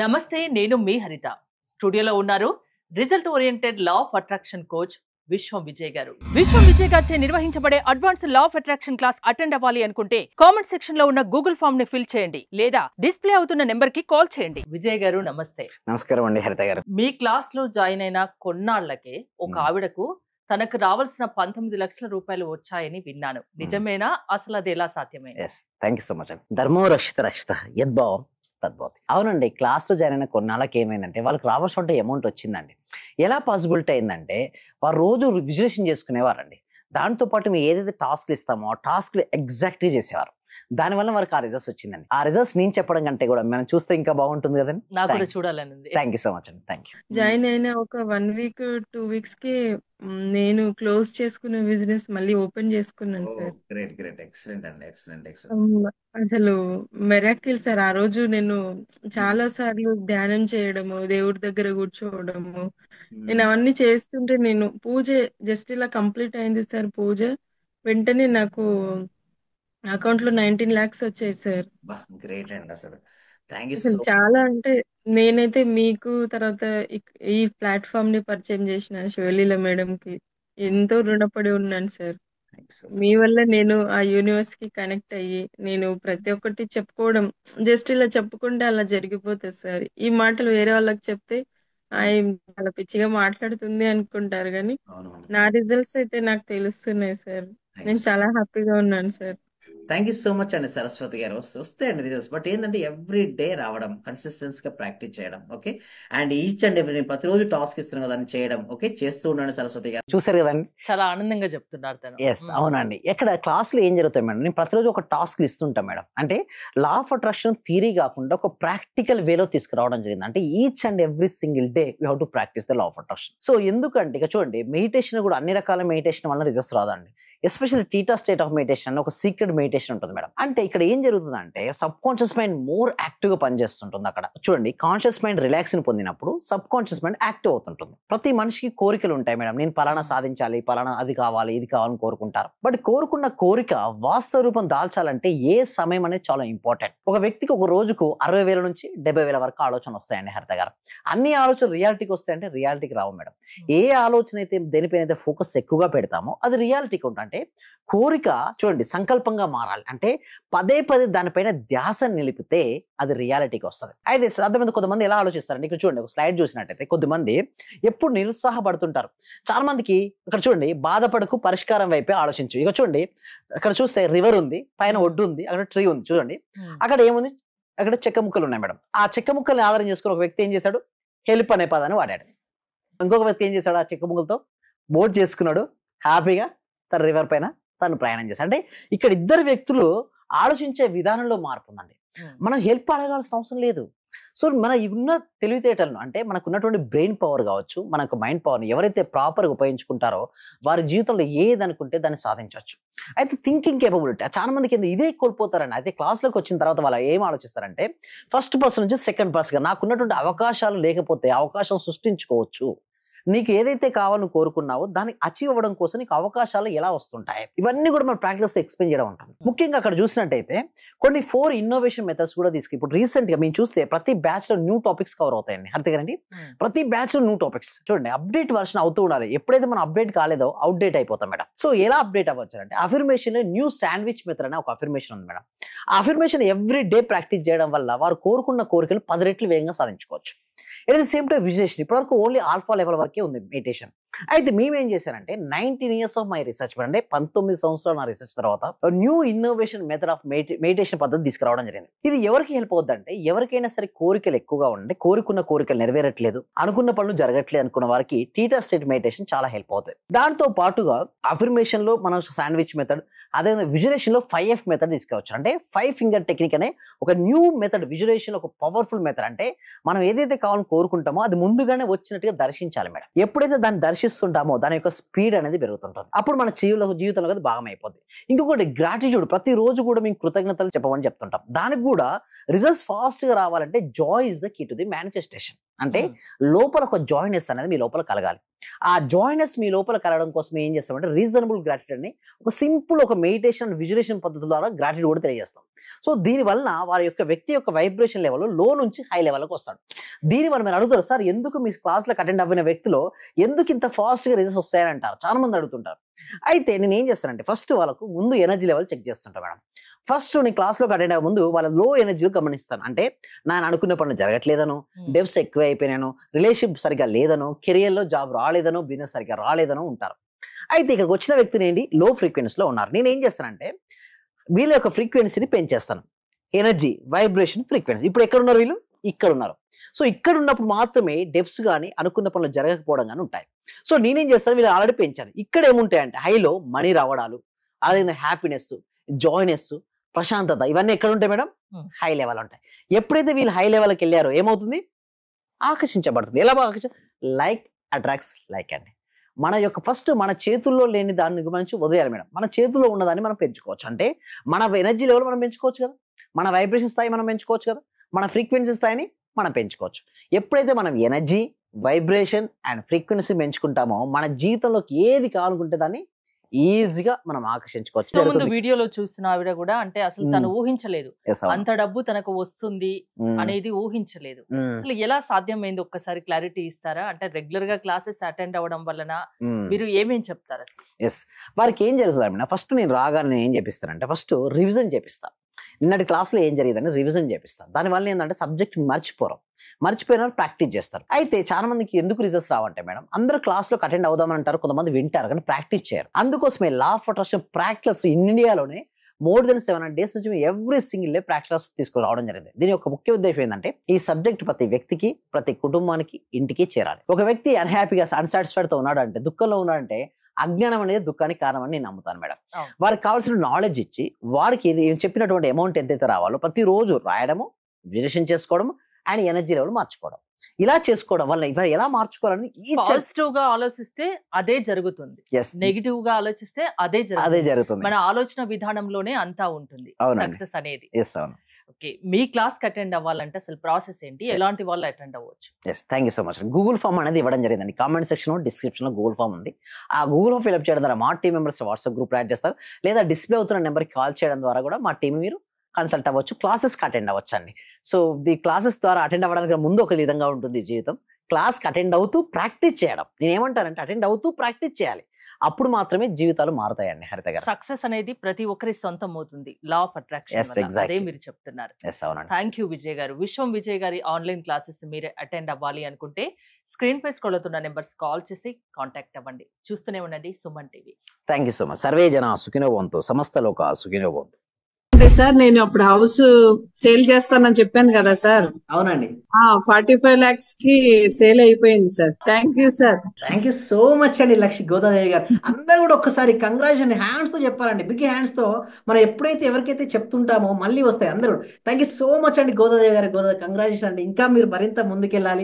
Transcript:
నమస్తే, నేను మీ హరిత. స్టూడియోలో ఉన్నారు result oriented law of attraction coach విశ్వం విజయ్ గారు. విశ్వం విజయ్ గారిచే నిర్వహించబడే advance law of attraction class attend అవ్వాలి అనుకుంటే కామెంట్ సెక్షన్ లో ఉన్న గూగుల్ ఫామ్ ని ఫిల్ చేయండి లేదా డిస్ప్లే అవుతున్న నెంబర్ కి కాల్ చేయండి. విజయ్ గారు నమస్తే. నమస్కారం అండి హరిత గారు. మీ క్లాస్ లో జాయిన్ అయిన కొన్నాళ్లకే ఒక ఆవిడకు తనకు రావాల్సిన 19 లక్షల రూపాయలు వచ్చాయని విన్నాను. నిజమేనా? అసలు అది ఎలా సాధ్యమైంది? థ్యాంక్ యూ సో మచ్ అండి. ధర్మో రక్షిత రక్షిత యద్భావం తద్భవతి. అవునండి, క్లాస్ లో జాయిన్ అయిన కొన్నాళ్ళకి ఏమైందంటే వాళ్ళకి రావాల్సిన అమౌంట్ వచ్చిందండి. ఎలా పాసిబిలిటీ అయిందంటే వారు రోజు విజులేషన్ చేసుకునేవారండి. దాంతో పాటు మేము ఏదైతే టాస్క్లు ఇస్తామో ఆ టాస్క్లు ఎగ్జాక్ట్గా చేసేవారు. దానివల్ల వారికి ఆ రిజల్ట్స్ వచ్చిందండి. ఆ రిజల్ట్స్ నేను చెప్పడం కంటే కూడా మనం చూస్తే ఇంకా బాగుంటుంది కదండి. నాకు కూడా చూడాలని. థ్యాంక్ యూ సో మచ్ అండి. Thank you. జాయిన్ అయిన ఒక 1 వీక్ 2 వీక్స్ కి నేను క్లోజ్ చేసుకున్న బిజినెస్ మళ్ళీ ఓపెన్ చేసుకున్నాను సార్. గ్రేట్ గ్రేట్ ఎక్సలెంట్ అండి. ఎక్సలెంట్ అసలు మెరాకిల్ సార్. ఆ రోజు నేను చాలా సార్లు ధ్యానం చేయడము, దేవుడి దగ్గర కూర్చోవడము, నేను అవన్నీ చేస్తుంటే నేను పూజ జస్ట్ ఇలా కంప్లీట్ అయింది సార్. పూజ వెంటనే నాకు అకౌంట్ లో 19 lakhs వచ్చాయి సార్. గ్రేట్ అండి. అసలు థ్యాంక్ యూ అసలు సో చాలా అంటే నేనైతే మీకు తర్వాత ఈ ప్లాట్ఫామ్ ని పరిచయం చేసిన శివలీల మేడం కి ఎంతో రుణపడి ఉన్నాను సార్. మీ వల్ల నేను ఆ యూనివర్స్ కి కనెక్ట్ అయ్యి నేను ప్రతి ఒక్కటి చెప్పుకోవడం జస్ట్ ఇలా చెప్పుకుంటే అలా జరిగిపోతుంది సార్. ఈ మాటలు వేరే వాళ్ళకి చెప్తే చాలా పిచ్చిగా మాట్లాడుతుంది అనుకుంటారు కానీ నా రిజల్ట్స్ అయితే నాకు తెలుస్తున్నాయి సార్. నేను చాలా హ్యాపీగా ఉన్నాను sir. Thank you so much అండి సరస్వతి గారు. వస్తాయండి రిజల్ట్స్, బట్ ఏంటంటే ఎవ్రీ డే రావడం, కన్సిస్టెన్సీ గా ప్రాక్టీస్ చేయడం, okay. And each and every నేను ప్రతిరోజు టాస్క్ ఇస్తున్నాను కదా అని చేయడం, ఓకే, చేస్తూ ఉండండి సరస్వతి గారు. చూసారు కదండి, చాలా ఆనందంగా చెప్తున్నారు తను. ఎస్ అవునండి. ఎక్కడ క్లాస్ లో ఏం జరుగుతాయి మేడం, నేను ప్రతిరోజు ఒక టాస్క్ ఇస్తుంటాం మేడం. అంటే లా ఆఫ్ అట్రాక్షన్ థియరీ కాకుండా ఒక ప్రాక్టికల్ వేలో తీసుకురావడం జరిగింది. అంటే each and every single day you have to practice the law of attraction. So ఎందుకంటే ఇక చూడండి, మెడిటేషన్ కూడా అన్ని రకాల మెడిటేషన్ వల్ల రిజల్ట్స్ రాదండి. Especially theta state of meditation అని ఒక సీక్రెట్ మెడిటేషన్ ఉంటుంది మేడం. అంటే ఇక్కడ ఏం జరుగుతుంది అంటే sub conscious mind more active గా పనిచేస్తుంటుంది. అక్కడ చూడండి, కాన్షియస్ మైండ్ రిలాక్స్ ని పొందినప్పుడు సబ్ కాన్షియస్ మైండ్ యాక్టివ్ అవుతుంటుంది. ప్రతి మనిషికి కోరికలు ఉంటాయి మేడం. నేను పలానా సాధించాలి, పలానా అది కావాలి, ఇది కావాలని కోరుకుంటారు. బట్ కోరుకున్న కోరిక వాస్తవ రూపం దాల్చాలంటే ఏ సమయం అనేది చాలా ఇంపార్టెంట్. ఒక వ్యక్తికి ఒక రోజుకు 60,000 నుంచి 70,000 వరకు ఆలోచన వస్తాయండి హరిత గారు. అన్ని ఆలోచనలు రియాలిటీకి వస్తాయంటే రియాలిటీకి రావు మేడం. ఏ ఆలోచన అయితే దేనిపైన అయితే ఫోకస్ ఎక్కువగా పెడతామో అది రియాలిటీకి ఉంటుంది. అంటే కోరిక చూడండి సంకల్పంగా మారాలి. అంటే పదే పదే దానిపైన ధ్యాస నిలిపితే అది రియాలిటీకి వస్తుంది. అయితే అర్థమైంది. కొంతమంది ఎలా ఆలోచిస్తారంటే ఇక్కడ చూడండి, ఒక స్లైడ్ చూసినట్టయితే కొద్దిమంది ఎప్పుడు నిరుత్సాహపడుతుంటారు. చాలా మందికి ఇక్కడ చూడండి, బాధపడకు పరిష్కారం వైపే ఆలోచించు. ఇక చూడండి, అక్కడ చూస్తే రివర్ ఉంది, పైన ఒడ్డు ఉంది, అక్కడ ట్రీ ఉంది. చూడండి అక్కడ ఏముంది, అక్కడ చెక్క ముక్కలు ఉన్నాయి మేడం. ఆ చెక్క ముక్కల్ని ఆధారం చేసుకుని ఒక వ్యక్తి ఏం చేశాడు, హెల్ప్ అనే పదాన్ని వాడాడు. ఇంకొక వ్యక్తి ఏం చేశాడు, ఆ చెక్క ముక్కలతో బోట్ చేసుకున్నాడు, హ్యాపీగా తన రివర్ పైన తను ప్రయాణం చేశాడు. అంటే ఇక్కడ ఇద్దరు వ్యక్తులు ఆలోచించే విధానంలో మార్పు ఉందండి. మనం హెల్ప్ అడగాల్సిన అవసరం లేదు. సో మన ఉన్న తెలివితేటలను, అంటే మనకు ఉన్నటువంటి బ్రెయిన్ పవర్ కావచ్చు, మనకు మైండ్ పవర్ని ఎవరైతే ప్రాపర్గా ఉపయోగించుకుంటారో వారి జీవితంలో ఏది అనుకుంటే దాన్ని సాధించవచ్చు. అయితే థింకింగ్ కేపబిలిటీ చాలా మందికి ఇదే కోల్పోతారండి. అయితే క్లాస్లోకి వచ్చిన తర్వాత వాళ్ళు ఏం ఆలోచిస్తారంటే ఫస్ట్ పర్సన్ నుంచి సెకండ్ పర్సన్గా నాకున్నటువంటి అవకాశాలు లేకపోతే అవకాశం సృష్టించుకోవచ్చు. నీకు ఏదైతే కావాలని కోరుకున్నావో దాన్ని అచీవ్ అవ్వడం కోసం నీకు అవకాశాలు ఎలా వస్తుంటాయి, ఇవన్నీ కూడా మనం ప్రాక్టీస్ ఎక్స్ప్లెయిన్ చేయడం ఉంటుంది. ముఖ్యంగా అక్కడ చూసినట్టయితే కొన్ని 4 ఇన్నోవేషన్ మెథడ్స్ కూడా ఇప్పుడు రీసెంట్ గా మేము చూస్తే ప్రతి బ్యాచ్ లో న్యూ టాపిక్స్ కవర్ అవుతాయండి. అంతేగానండి, ప్రతి బ్యాచ్ లో న్యూ టాపిక్స్ చూడండి, అప్డేట్ వర్షన్ అవుతూ ఉండాలి. ఎప్పుడైతే మనం అప్డేట్ కాలేదో అవుట్డేట్ అయిపోతాం మేడం. సో ఎలా అప్డేట్ అవ్వచ్చు అంటే అఫర్మేషన్ లో న్యూ శాండ్విచ్ మెథడ్ అనే ఒక అఫర్మేషన్ ఉంది మేడం. ఆ అఫర్మేషన్ ఎవ్రీ డే ప్రాక్టీస్ చేయడం వల్ల వారు కోరుకున్న కోరికలు 10 రెట్లు వేగంగా సాధించుకోవచ్చు. At the same time visualisation ఇప్పటివరకు ఓన్లీ ఆల్ఫా లెవెల్ వరకే ఉంది మెడిటేషన్. అయితే మేమేం చేశారంటే 19 years ఆఫ్ మై రీసెర్చ్, అంటే 19 సంవత్సరాల నా రీసెర్చ్ తర్వాత new innovation method of meditation పద్ధతి తీసుకురావడం జరిగింది. ఇది ఎవరికి హెల్ప్ అవుతుందంటే ఎవరికైనా సరే కోరికలు ఎక్కువగా ఉండే, కోరుకున్న కోరికలు నెరవేరట్లేదు, అనుకున్న పనులు జరగట్లేదు అనుకున్న వారికి టీటా స్టేట్ మెడిటేషన్ చాలా హెల్ప్ అవుతుంది. దాంతో పాటుగా అఫర్మేషన్ లో మనం శాండ్విచ్ మెథడ్, అదేవిధంగా విజులేషన్ లో 5F మెథడ్ తీసుకురావచ్చు. అంటే 5 ఫింగర్ టెక్నిక్ అనే ఒక న్యూ మెథడ్. విజులేషన్ ఒక పవర్ఫుల్ మెథడ్. అంటే మనం ఏదైతే కావాలని కోరుకుంటామో అది ముందుగానే వచ్చినట్టుగా దర్శించాలి మేడం. ఎప్పుడైతే దాన్ని దర్శిస్తుంటామో దాని యొక్క స్పీడ్ అనేది పెరుగుతుంటుంది. అప్పుడు మన జీవితంలో అది భాగం అయిపోద్ది. ఇంకొకటి గ్రాటిట్యూడ్, ప్రతి రోజు కూడా మేము కృతజ్ఞతలు చెప్పమని చెప్తుంటాం. దానికి కూడా రిజల్ట్స్ ఫాస్ట్ గా రావాలంటే joy is the key to the manifestation. అంటే లోపల ఒక జాయినెస్ అనేది మీ లోపల కలగాలి. ఆ జాయినెస్ మీ లోపల కలగడం కోసం ఏం చేస్తామంటే రీజనబుల్ గ్రాటిట్యూడ్ అని ఒక సింపుల్ ఒక మెడిటేషన్ విజులేషన్ పద్ధతి ద్వారా గ్రాటిట్యూడ్ కూడా తెలియజేస్తాం. సో దీనివల్ల వారి యొక్క వ్యక్తి యొక్క వైబ్రేషన్ లెవెల్ లో నుంచి హై లెవెల్కి వస్తాడు. దీనివల్ల మీరు అడుగుతారు, సార్ ఎందుకు మీ క్లాస్లకు అటెండ్ అవ్విన వ్యక్తిలో ఎందుకు ఇంత ఫాస్ట్గా రిజల్ట్స్ వస్తాయని అంటారు, చాలా మంది అడుగుతుంటారు. అయితే నేను ఏం చేస్తానంటే ఫస్ట్ వాళ్ళకు ముందు ఎనర్జీ లెవెల్ చెక్ చేస్తుంటాను మేడం. ఫస్ట్ నేను క్లాస్లోకి అటెండ్ అయ్యే ముందు వాళ్ళ లో ఎనర్జీలో గమనిస్తాను. అంటే నేను అనుకున్న పనులు జరగట్లేదనో, డెబ్స్ ఎక్కువ అయిపోయినాను, రిలేషన్షిప్ సరిగా లేదనో, కెరియర్లో జాబ్ రాలేదనో, బిజినెస్ సరిగా రాలేదనో ఉంటారు. అయితే ఇక్కడికి వచ్చిన వ్యక్తిని ఏంటి లో ఫ్రీక్వెన్సీలో ఉన్నారు. నేను ఏం చేస్తానంటే వీళ్ళ యొక్క ఫ్రీక్వెన్సీని పెంచేస్తాను. Energy, vibration, frequency. ఇప్పుడు ఎక్కడ ఉన్నారు వీళ్ళు? ఇక్కడ ఉన్నారు. సో ఇక్కడ ఉన్నప్పుడు మాత్రమే డెప్స్ కానీ అనుకున్న పనులు జరగకపోవడం కానీ ఉంటాయి. సో నేనేం చేస్తాను, వీళ్ళు ఆల్రెడీ పెంచాను. ఇక్కడ ఏముంటాయంటే హైలో మనీ రావడాలు, అదే హ్యాపీనెస్, జాయ్నెస్, ప్రశాంతత, ఇవన్నీ ఎక్కడ ఉంటాయి మేడం? హై లెవెల్ ఉంటాయి. ఎప్పుడైతే వీళ్ళు హై లెవెల్కి వెళ్ళారో ఏమవుతుంది? ఆకర్షించబడుతుంది. ఎలా లైక్ అట్రాక్ట్స్ లైక్ అండి. మన యొక్క ఫస్ట్ మన చేతుల్లో లేని దాన్ని గురించి వదిలేయాలి మేడం. మన చేతుల్లో ఉన్నదాన్ని మనం పెంచుకోవచ్చు. అంటే మన ఎనర్జీ లెవెల్ మనం పెంచుకోవచ్చు కదా, మన వైబ్రేషన్ స్థాయి మనం పెంచుకోవచ్చు కదా, మన ఫ్రీక్వెన్సీ స్థాయిని మనం పెంచుకోవచ్చు. ఎప్పుడైతే మనం ఎనర్జీ, వైబ్రేషన్ అండ్ ఫ్రీక్వెన్సీ పెంచుకుంటామో మన జీవితంలోకి ఏది కావాలనుకుంటే దాన్ని ఈజీగా మనం ఆకర్షించుకోవచ్చు. వీడియోలో చూసిన ఆవిడ కూడా అంటే అసలు తను ఊహించలేదు అంత డబ్బు తనకు వస్తుంది అనేది ఊహించలేదు. అసలు ఎలా సాధ్యమైంది ఒక్కసారి క్లారిటీ ఇస్తారా? అంటే రెగ్యులర్ గా క్లాసెస్ అటెండ్ అవ్వడం వలన మీరు ఏమేం చెప్తారు? ఎస్, వారికి ఏం జరుగుతుంది? ఫస్ట్ నేను రాగానే ఏం చేపిస్తానంటే ఫస్ట్ రివిజన్ చేపిస్తాను. నిన్నటి క్లాస్లో ఏం జరిగిందని రివిజన్ చేపిస్తాను. దానివల్ల ఏంటంటే సబ్జెక్ట్ మర్చిపోయిన ప్రాక్టీస్ చేస్తారు. అయితే చాలా మందికి ఎందుకు రిజల్ట్స్ రావంటే మేడం, అందరూ క్లాస్లో అటెండ్ అవుదామని అంటారు, కొంతమంది వింటారు కానీ ప్రాక్టీస్ చేయరు. అందుకోసమే లా ఆఫ్ అట్రాక్షన్ ప్రాక్టీస్ ఇండియాలోనే మోర్ దెన్ 700 days నుంచి ఎవ్రీ సింగిల్ డే ప్రాక్టీస్ తీసుకురావడం జరిగింది. దీని యొక్క ముఖ్య ఉద్దేశం ఏంటంటే ఈ సబ్జెక్ట్ ప్రతి వ్యక్తికి, ప్రతి కుటుంబానికి, ఇంటికి చేరాలి. ఒక వ్యక్తి అన్హ్యాపీగా అన్సాటిస్ఫైడ్ తో ఉన్నాడు అంటే, దుఃఖంలో ఉన్నాడంటే అజ్ఞానం అనేది దుఃఖానికి కారణం అని నేను నమ్ముతాను మేడం. వారికి కావాల్సిన నాలెడ్జ్ ఇచ్చి వారికి చెప్పినటువంటి అమౌంట్ ఎంతైతే రావాలో ప్రతిరోజు రాయడము, విజులేషన్ చేసుకోవడం అండ్ ఎనర్జీ లెవెల్ మార్చుకోవడం. ఇలా చేసుకోవడం వల్ల ఇవాళ ఎలా మార్చుకోవాలని పాజిటివ్ గా ఆలోచిస్తే అదే జరుగుతుంది, నెగిటివ్ గా ఆలోచిస్తే అదే జరుగుతుంది. మన ఆలోచన విధానంలోనే అంతా ఉంటుంది సక్సెస్ అనేది. ఓకే, మీ క్లాస్ కి అటెండ్ అవ్వాలంటే అసలు ప్రాసెస్ ఏంటి, ఎలాంటి వాళ్ళు అటెండ్ అవ్వచ్చు? Thank you so much. Google form అనేది ఇవ్వడం జరిగిందండి. కామెంట్ సెక్షన్, డిస్క్రిప్షన్ లో గూగుల్ ఫామ్ ఉంది. ఆ గూగుల్ ఫామ్ ఫిల్అప్ చేయడం ద్వారా మా team members WhatsApp group add చేస్తారు, లేదా డిస్ప్లే అవుతున్న నెంబర్కి కాల్ చేయడం ద్వారా కూడా మా టీం మీరు కన్సల్ట్ అవ్వచ్చు, క్లాసెస్కి అటెండ్ అవ్వచ్చు అండి. సో ఈ క్లాసెస్ ద్వారా అటెండ్ అవ్వడానికి ముందు ఒక విధంగా ఉంటుంది జీవితం. క్లాస్కి అటెండ్ అవుతూ ప్రాక్టీస్ చేయడం. నేను ఏమంటానంటే అటెండ్ అవుతూ ప్రాక్టీస్ చేయాలి, అప్పుడు మాత్రమే జీవితాలు మారుతాయండి. హరిత గారు, సక్సెస్ అనేది ప్రతి ఒక్కరి సొంతం అవుతుంది లా ఆఫ్ అట్రాక్షన్, అదే మీరు చెప్తున్నారు. థ్యాంక్ యూ విజయ్ గారు. విశ్వం విజయ్ గారి ఆన్లైన్ క్లాసెస్ మీరు అటెండ్ అవ్వాలి అనుకుంటే స్క్రీన్ పై స్క్రోల్ అవుతున్న నెంబర్స్ కాల్ చేసి కాంటాక్ట్ అవ్వండి. చూస్తూనే ఉండండి Suman TV. Thank you so much. Survey జన సుఖినో భవంతు, సమస్త లోక సుఖినో భవంతు. అంటే సార్ నేను అప్పుడు హౌస్ సేల్ చేస్తానని చెప్పాను కదా సార్. అవునండి, 45 lakhs కి సేల్ అయిపోయింది sir. Thank you sir. Thank you so much అండి లక్ష్మి గోదాదేవి గారు. అందరూ కూడా ఒక్కసారి కంగ్రాచులేషన్ హ్యాండ్స్ తో చెప్పాలండి, బిగ్ హ్యాండ్స్ తో. మనం ఎప్పుడైతే ఎవరికైతే చెప్తుంటామో మళ్ళీ వస్తాయి అందరూ. థ్యాంక్ యూ సో మచ్ అండి గోదాదేవి గారు. కంగ్రాచులేషన్ అండి. ఇంకా మీరు మరింత ముందుకెళ్ళాలి.